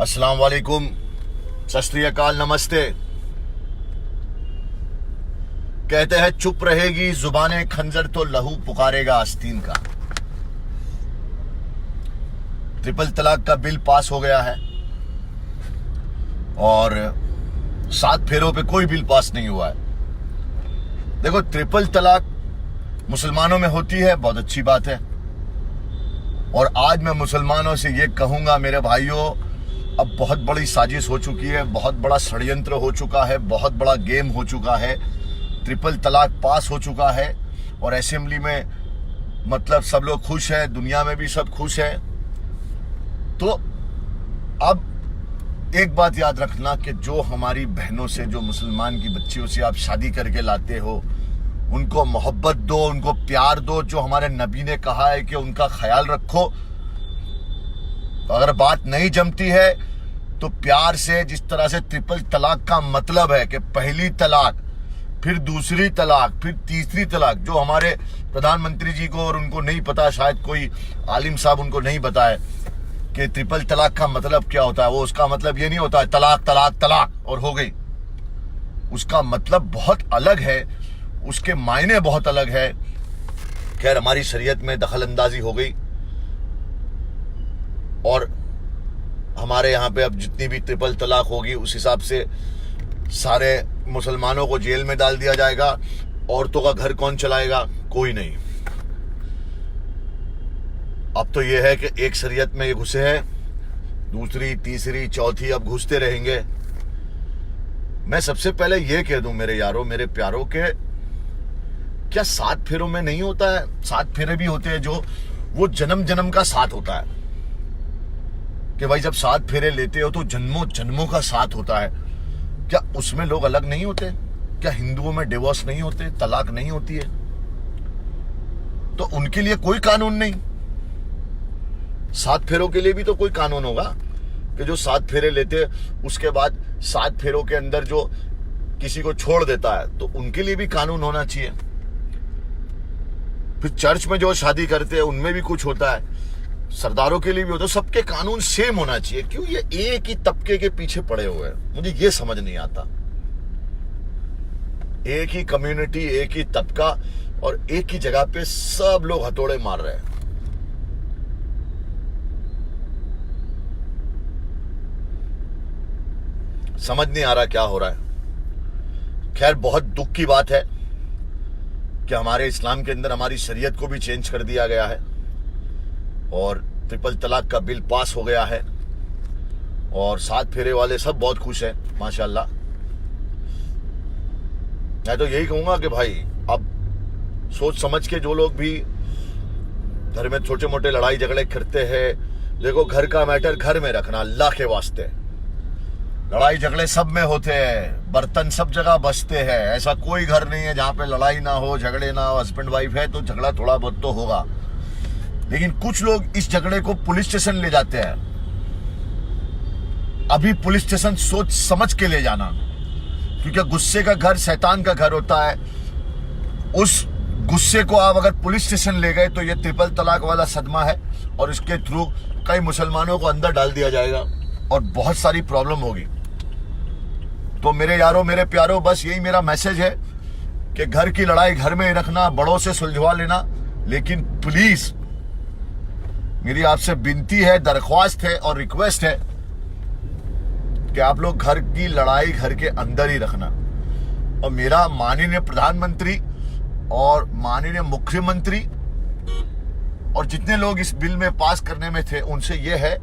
अस्सलाम वालेकुम, सत श्री अकाल, नमस्ते। कहते हैं चुप रहेगी जुबाने खंजर तो लहू पुकारेगा आस्तीन का। ट्रिपल तलाक का बिल पास हो गया है और 7 फेरों पे कोई बिल पास नहीं हुआ है। देखो, ट्रिपल तलाक मुसलमानों में होती है, बहुत अच्छी बात है। और आज मैं मुसलमानों से ये कहूंगा, मेरे भाइयों, अब बहुत बड़ी साजिश हो चुकी है, बहुत बड़ा षड्यंत्र हो चुका है, बहुत बड़ा गेम हो चुका है। ट्रिपल तलाक पास हो चुका है और असेंबली में मतलब सब लोग खुश हैं, दुनिया में भी सब खुश हैं। तो अब एक बात याद रखना कि जो हमारी बहनों से, जो मुसलमान की बच्चियों से आप शादी करके लाते हो, उनको मोहब्बत दो, उनको प्यार दो। जो हमारे नबी ने कहा है कि उनका ख्याल रखो। अगर बात नहीं जमती है तो प्यार से, जिस तरह से ट्रिपल तलाक का मतलब है कि पहली तलाक, फिर दूसरी तलाक, फिर तीसरी तलाक, जो हमारे प्रधानमंत्री जी को और उनको नहीं पता, शायद कोई आलिम साहब उनको नहीं बताए कि ट्रिपल तलाक का मतलब क्या होता है। वो उसका मतलब ये नहीं होता है तलाक तलाक तलाक और हो गई। उसका मतलब बहुत अलग है, उसके मायने बहुत अलग है। खैर, हमारी शरीयत में दखल अंदाजी हो गई और हमारे यहाँ पे अब जितनी भी ट्रिपल तलाक होगी उस हिसाब से सारे मुसलमानों को जेल में डाल दिया जाएगा। औरतों का घर कौन चलाएगा? कोई नहीं। अब तो यह है कि एक शरीयत में ये घुसे हैं, दूसरी, तीसरी, चौथी अब घुसते रहेंगे। मैं सबसे पहले ये कह दूं मेरे यारों, मेरे प्यारों, के क्या 7 फेरों में नहीं होता है? 7 फेरे भी होते हैं जो वो जन्म जन्म का साथ होता है कि भाई जब 7 फेरे लेते हो तो जन्मों जन्मों का साथ होता है। क्या उसमें लोग अलग नहीं होते? क्या हिंदुओं में डिवोर्स नहीं होते, तलाक नहीं होती है? तो उनके लिए कोई कानून नहीं? 7 फेरों के लिए भी तो कोई कानून होगा कि जो 7 फेरे लेते उसके बाद 7 फेरों के अंदर जो किसी को छोड़ देता है तो उनके लिए भी कानून होना चाहिए। फिर चर्च में जो शादी करते हैं उनमें भी कुछ होता है, सरदारों के लिए भी होता है। सबके कानून सेम होना चाहिए। क्यों ये एक ही तबके के पीछे पड़े हुए हैं? मुझे ये समझ नहीं आता। एक ही कम्युनिटी, एक ही तबका और एक ही जगह पे सब लोग हथौड़े मार रहे हैं। समझ नहीं आ रहा क्या हो रहा है। खैर, बहुत दुख की बात है कि हमारे इस्लाम के अंदर हमारी शरीयत को भी चेंज कर दिया गया है और ट्रिपल तलाक का बिल पास हो गया है और 7 फेरे वाले सब बहुत खुश हैं, माशाल्लाह। मैं तो यही कहूंगा कि भाई अब सोच समझ के जो लोग भी घर में छोटे मोटे लड़ाई झगड़े करते हैं, देखो, घर का मैटर घर में रखना, अल्लाह के वास्ते। लड़ाई झगड़े सब में होते हैं, बर्तन सब जगह बचते हैं। ऐसा कोई घर नहीं है जहां पे लड़ाई ना हो, झगड़े ना हो। हस्बैंड वाइफ है तो झगड़ा थोड़ा बहुत तो होगा, लेकिन कुछ लोग इस झगड़े को पुलिस स्टेशन ले जाते हैं। अभी पुलिस स्टेशन सोच समझ के ले जाना, क्योंकि गुस्से का घर शैतान का घर होता है। उस गुस्से को आप अगर पुलिस स्टेशन ले गए तो ये ट्रिपल तलाक वाला सदमा है और इसके थ्रू कई मुसलमानों को अंदर डाल दिया जाएगा और बहुत सारी प्रॉब्लम होगी। तो मेरे यारों, मेरे प्यारों, बस यही मेरा मैसेज है कि घर की लड़ाई घर में ही रखना, बड़ों से सुलझवा लेना। लेकिन प्लीज मेरी आपसे विनती है, दरख्वास्त है और रिक्वेस्ट है कि आप लोग घर की लड़ाई घर के अंदर ही रखना। और मेरा माननीय प्रधानमंत्री और माननीय मुख्यमंत्री और जितने लोग इस बिल में पास करने में थे उनसे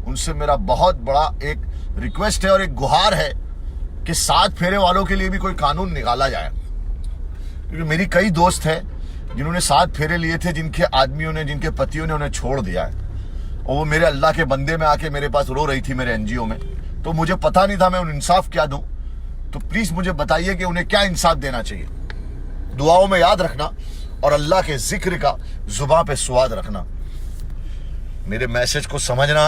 उनसे मेरा बहुत बड़ा एक रिक्वेस्ट है और एक गुहार है कि 7 फेरे वालों के लिए भी कोई कानून निकाला जाए। क्योंकि मेरी कई दोस्त हैं जिन्होंने 7 फेरे लिए थे, जिनके आदमियों ने, जिनके पतियों ने उन्हें छोड़ दिया है और वो मेरे अल्लाह के बंदे में आके मेरे पास रो रही थी, मेरे एनजीओ में। तो मुझे पता नहीं था मैं उन्हें इंसाफ क्या दूं। तो प्लीज मुझे बताइए कि उन्हें क्या इंसाफ देना चाहिए। दुआओं में याद रखना और अल्लाह के जिक्र का जुबान पे स्वाद रखना। मेरे मैसेज को समझना।